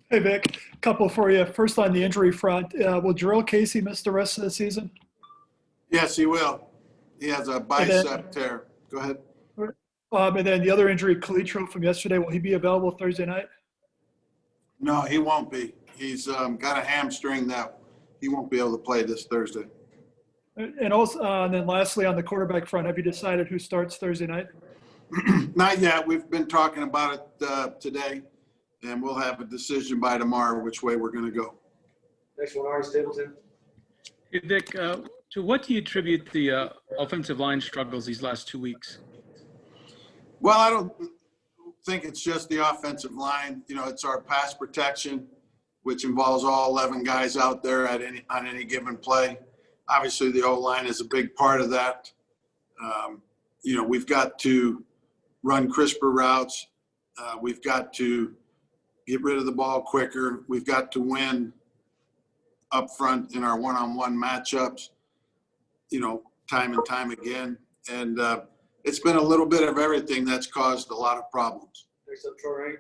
Hey, Vic, couple for you. First on the injury front, will Jarrell Casey miss the rest of the season? Yes, he will. He has a And then, bicep tear. Go ahead. and then the other injury, Calitro from yesterday, will he be available Thursday night? No, he won't be. He's got a hamstring that he won't be able to play this Thursday. And also, and then lastly, on the quarterback front, have you decided who starts Thursday night? Not yet. We've been talking about it today, and we'll have a decision by tomorrow which way we're going to go. Next one, Ari Stapleton. Hey, Vic, to what do you attribute the offensive line struggles these last 2 weeks? Well, I don't think it's just the offensive line. You know, it's our pass protection, which involves all 11 guys out there on any given play. Obviously, the O-line is a big part of that. You know, we've got to run crisper routes. We've got to get rid of the ball quicker. We've got to win up front in our one-on-one matchups, you know, time and time again. And it's been a little bit of everything that's caused a lot of problems. Next up, Troy.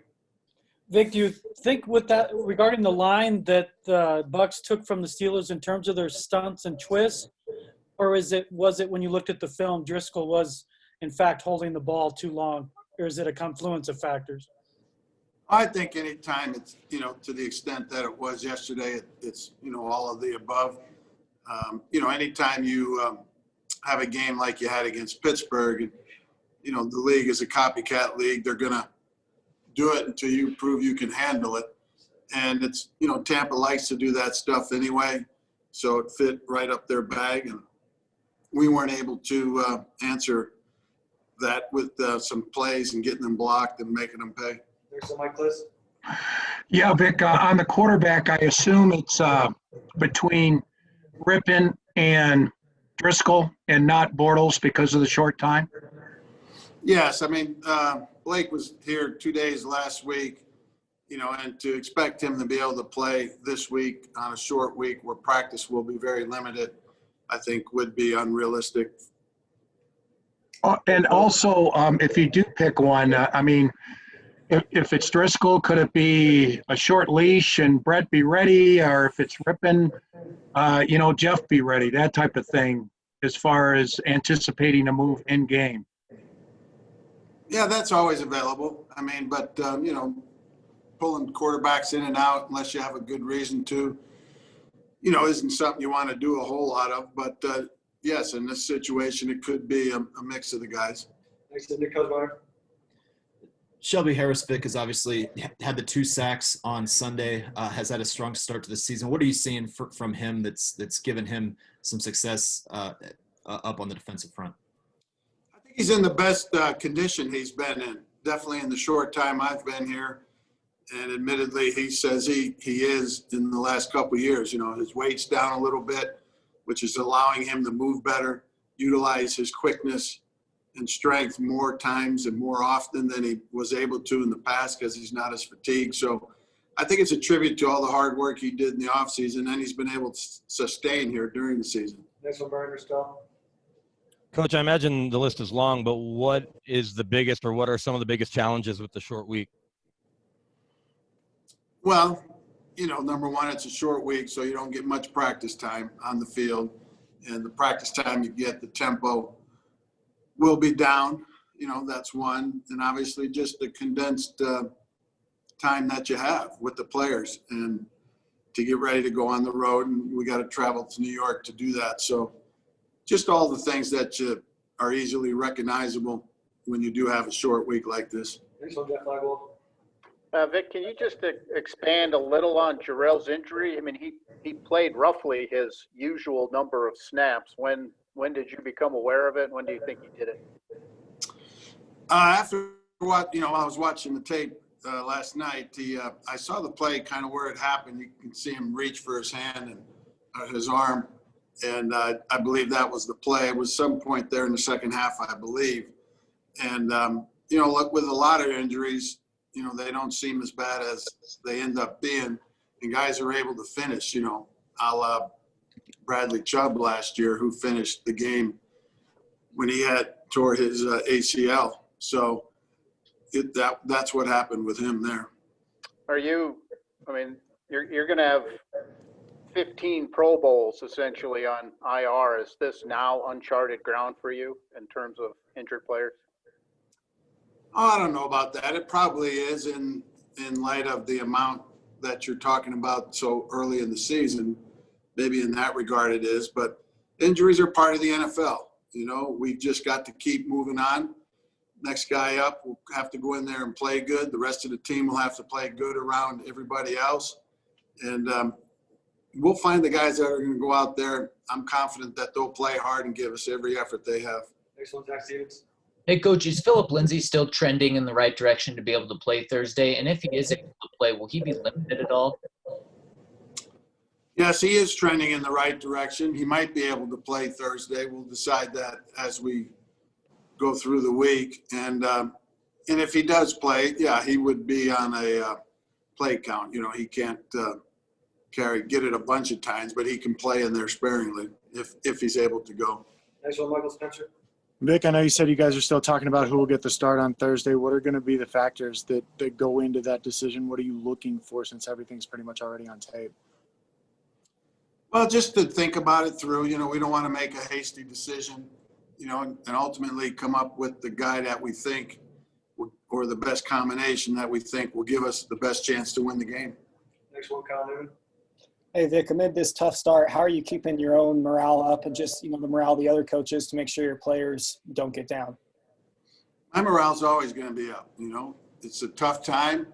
Vic, do you think with that regarding the line that the Bucs took from the Steelers in terms of their stunts and twists, or was it when you looked at the film, Driscoll was in fact holding the ball too long, or is it a confluence of factors? I think anytime it's, you know, to the extent that it was yesterday, it's, you know, all of the above. You know, anytime you have a game like you had against Pittsburgh, and, you know, the league is a copycat league. They're going to do it until you prove you can handle it. And it's, you know, Tampa likes to do that stuff anyway. So it fit right up their bag. And we weren't able to answer that with some plays and getting them blocked and making them pay. Next up, Mike Kliss. Yeah, Vic, on the quarterback, I assume it's between Rippon and Driscoll and not Bortles because of the short time? Yes, I mean, Blake was here 2 days last week, you know, and to expect him to be able to play this week on a short week where practice will be very limited, I think would be unrealistic. And also, if you do pick one, I mean, if it's Driscoll, could it be a short leash and Brett be ready? Or if it's Rippon, you know, Jeff be ready, that type of thing, as far as anticipating a move in game. Yeah, that's always available. I mean, but, you know, pulling quarterbacks in and out unless you have a good reason to, you know, isn't something you want to do a whole lot of. But, yes, in this situation, it could be a mix of the guys. Next up, Nick Cosmeyer. Shelby Harrisvick has obviously had the 2 sacks on Sunday, has had a strong start to the season. What are you seeing from him that's given him some success up on the defensive front? I think he's in the best condition he's been in, definitely in the short time I've been here. And admittedly, he says he is in the last couple of years. You know, his weight's down a little bit, which is allowing him to move better, utilize his quickness and strength more times and more often than he was able to in the past because he's not as fatigued. So I think it's a tribute to all the hard work he did in the offseason, and he's been able to sustain here during the season. Next one, Brian Ristell. Coach, I imagine the list is long, but what is the biggest, or what are some of the biggest challenges with the short week? Well, you know, number one, it's a short week, so you don't get much practice time on the field. And the practice time you get, the tempo will be down. You know, that's one. And obviously just the condensed time that you have with the players and to get ready to go on the road. And we got to travel to New York to do that. So just all the things that are easily recognizable when you do have a short week like this. Next one, Jeff Flagwell. Vic, can you just expand a little on Jarrell's injury? I mean, he played roughly his usual number of snaps. When did you become aware of it? When do you think he did it? After what, you know, I was watching the tape last night. I saw the play kind of where it happened. You can see him reach for his hand and his arm, and I believe that was the play. It was some point there in the second half, I believe. And you know, look, with a lot of injuries, you know, they don't seem as bad as they end up being, and guys are able to finish. You know, a la Bradley Chubb last year, who finished the game when he had tore his ACL. So that's what happened with him there. Are you I mean, you're going to have 15 Pro Bowls essentially on IR. Is this now uncharted ground for you in terms of injured players? Oh, I don't know about that. It probably is in light of the amount that you're talking about so early in the season. Maybe in that regard it is, but injuries are part of the NFL. You know, we've just got to keep moving on. Next guy up will have to go in there and play good. The rest of the team will have to play good around everybody else. And we'll find the guys that are going to go out there. I'm confident that they'll play hard and give us every effort they have. Next one, Zach Stevens. Hey, Coach, is Philip Lindsay still trending in the right direction to be able to play Thursday? And if he is able to play, will he be limited at all? Yes, he is trending in the right direction. He might be able to play Thursday. We'll decide that as we go through the week. And if he does play, yeah, he would be on a play count. You know, he can't get it a bunch of times, but he can play in there sparingly if he's able to go. Next one, Michael Spencer. Vic, I know you said you guys are still talking about who will get the start on Thursday. What are going to be the factors that go into that decision? What are you looking for since everything's pretty much already on tape? Well, just to think about it through, you know, we don't want to make a hasty decision, you know, and ultimately come up with the guy that we think or the best combination that we think will give us the best chance to win the game. Next one, Kyle Newman. Hey, Vic, amid this tough start, how are you keeping your own morale up and just, the morale of the other coaches to make sure your players don't get down? My morale's always going to be up, you know. It's a tough time.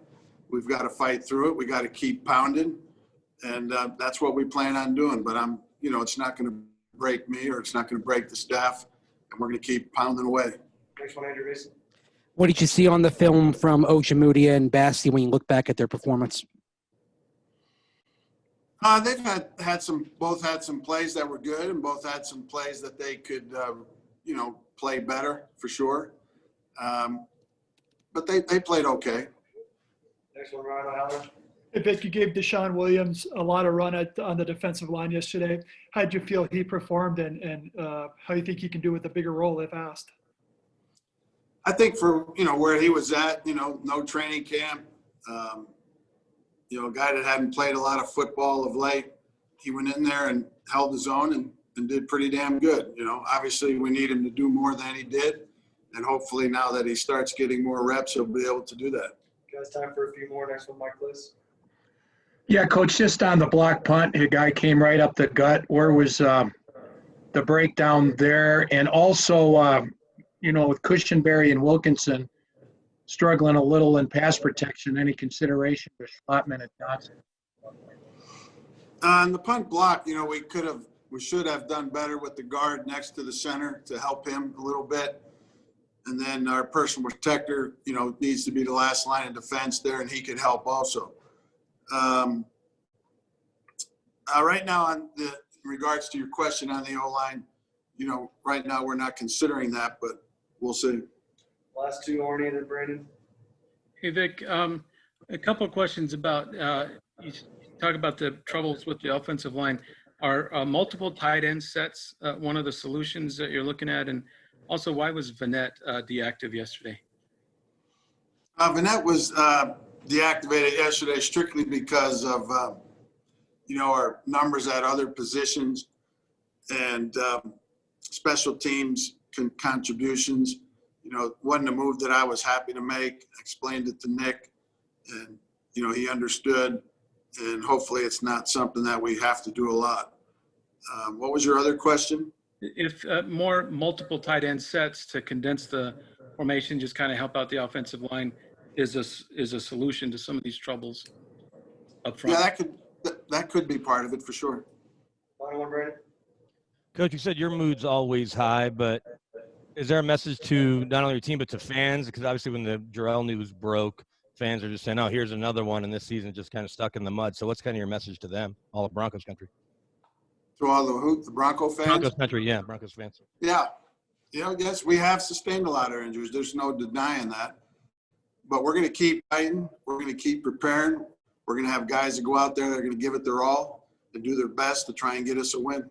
We've got to fight through it. We got to keep pounding, and that's what we plan on doing. But it's not going to break me or it's not going to break the staff, and we're going to keep pounding away. Next one, Andrew Mason. What did you see on the film from Ojemudia and Basti when you look back at their performance? They've both had some plays that were good, and both had some plays that they could, play better for sure. But they played okay. Next one, Ryan O'Halloran. Hey, Vic, you gave Deshaun Williams a lot of run on the defensive line yesterday. How did you feel he performed, and how do you think he can do with a bigger role if asked? I think for, where he was at, no training camp, a guy that hadn't played a lot of football of late, he went in there and held his own and did pretty damn good. Obviously we need him to do more than he did. And hopefully now that he starts getting more reps, he'll be able to do that. Guys, time for a few more. Next one, Mike Liz. Yeah, Coach, just on the block punt, a guy came right up the gut. Where was the breakdown there? And also, with Cushenberry and Wilkinson struggling a little in pass protection, any consideration for Schlottman and Johnson? On the punt block, we should have done better with the guard next to the center to help him a little bit. And then our personal protector, needs to be the last line of defense there, and he could help also. Right now, in regards to your question on the O-line, right now we're not considering that, but we'll see. Last two, Arnie and then Brandon. Hey, Vic, a couple of questions about you talk about the troubles with the offensive line. Are multiple tight end sets one of the solutions that you're looking at? And also, why was Vanette deactive yesterday? Vanette was deactivated yesterday strictly because of, our numbers at other positions and special teams contributions. Wasn't a move that I was happy to make. I explained it to Nick, and, he understood. And hopefully it's not something that we have to do a lot. What was your other question? If more multiple tight end sets to condense the formation, just kind of help out the offensive line, is a solution to some of these troubles up front. Yeah, that could be part of it for sure. Final one, Brandon. Coach, you said your mood's always high, but is there a message to not only your team but to fans? Because obviously when the Jarrell news broke, fans are just saying, "Oh, here's another one," and this season just kind of stuck in the mud. So what's kind of your message to them, all of Broncos country? To all the Bronco fans? Broncos country, yeah, Broncos fans. Yeah. Yes, we have sustained a lot of injuries. There's no denying that. But we're going to keep fighting. We're going to keep preparing. We're going to have guys that go out there that are going to give it their all and do their best to try and get us a win.